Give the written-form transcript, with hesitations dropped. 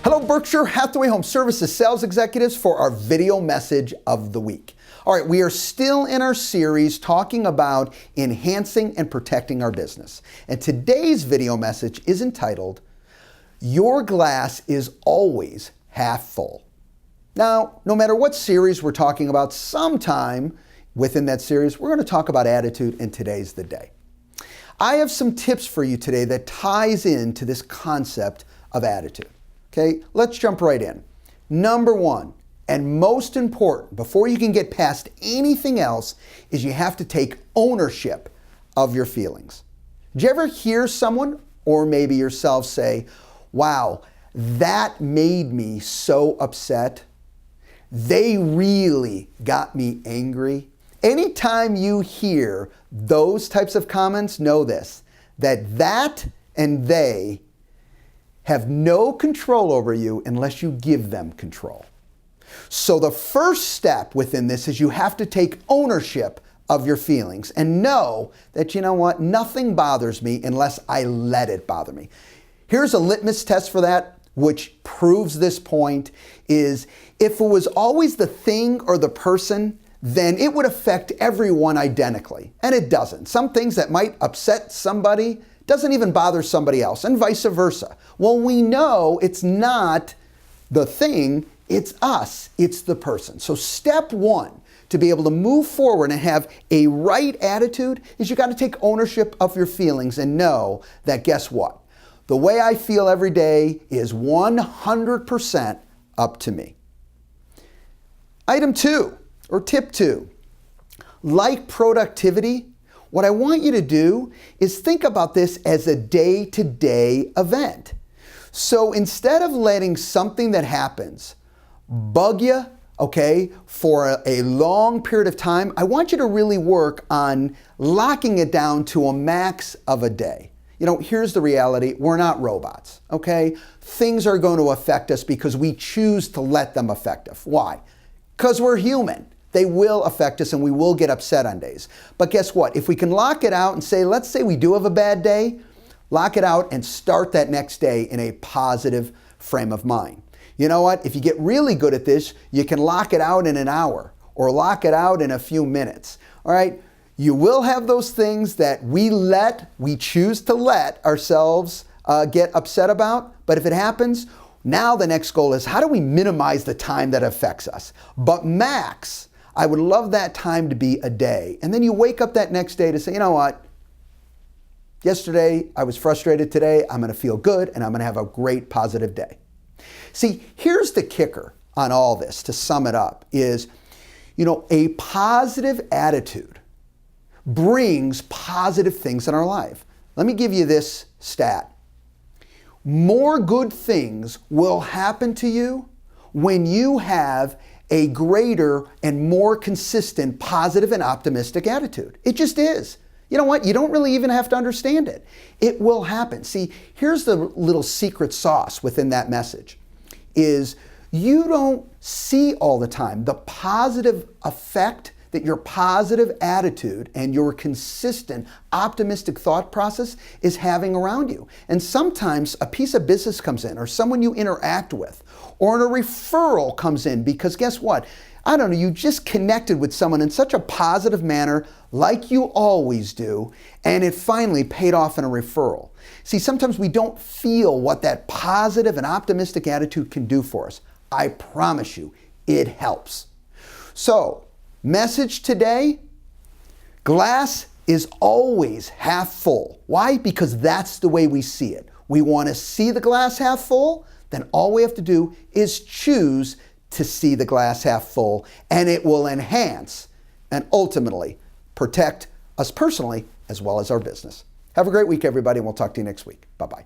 Hello, Berkshire Hathaway Home Services sales executives, for our video message of the week. All right, we are still in our series talking about enhancing and protecting our business. And today's video message is entitled, Your Glass is Always Half Full. Now, no matter what series we're talking about, sometime within that series, we're going to talk about attitude, and today's the day. I have some tips for you today that ties into this concept of attitude. Okay, let's jump right in. Number one, and most important, before you can get past anything else, is you have to take ownership of your feelings. Did you ever hear someone, or maybe yourself, say, wow, that made me so upset? They really got me angry. Anytime you hear those types of comments, know this, that and they have no control over you unless you give them control. So the first step within this is you have to take ownership of your feelings and know that, you know what, nothing bothers me unless I let it bother me. Here's a litmus test for that, which proves this point, is if it was always the thing or the person, then it would affect everyone identically. And it doesn't. Some things that might upset somebody doesn't even bother somebody else, and vice versa. Well, we know it's not the thing, it's us, it's the person. So step one to be able to move forward and have a right attitude is you got to take ownership of your feelings and know that, guess what? The way I feel every day is 100% up to me. Item two, or tip two, like productivity, what I want you to do is think about this as a day-to-day event. So instead of letting something that happens bug you, okay, for a long period of time, I want you to really work on locking it down to a max of a day. You know, here's the reality. We're not robots, okay? Things are going to affect us because we choose to let them affect us. Why? Because we're human. They will affect us and we will get upset on days. But guess what? If we can lock it out and say, let's say we do have a bad day, lock it out and start that next day in a positive frame of mind. You know what? If you get really good at this, you can lock it out in an hour or lock it out in a few minutes. All right? You will have those things that we choose to let ourselves get upset about. But if it happens, now the next goal is how do we minimize the time that affects us? But max, I would love that time to be a day. And then you wake up that next day to say, you know what? Yesterday I was frustrated. Today I'm going to feel good and I'm going to have a great positive day. See, here's the kicker on all this, to sum it up, is, you know, a positive attitude brings positive things in our life. Let me give you this stat. More good things will happen to you when you have a greater and more consistent positive and optimistic attitude. It just is. You know what? You don't really even have to understand it. It will happen. See, here's the little secret sauce within that message, is you don't see all the time the positive effect that your positive attitude and your consistent optimistic thought process is having around you. And sometimes a piece of business comes in, or someone you interact with, or a referral comes in because guess what? I don't know, you just connected with someone in such a positive manner like you always do, and it finally paid off in a referral. See, sometimes we don't feel what that positive and optimistic attitude can do for us. I promise you, it helps. So, message today, glass is always half full. Why? Because that's the way we see it. We want to see the glass half full, then all we have to do is choose to see the glass half full, and it will enhance and ultimately protect us personally as well as our business. Have a great week, everybody, and we'll talk to you next week. Bye-bye.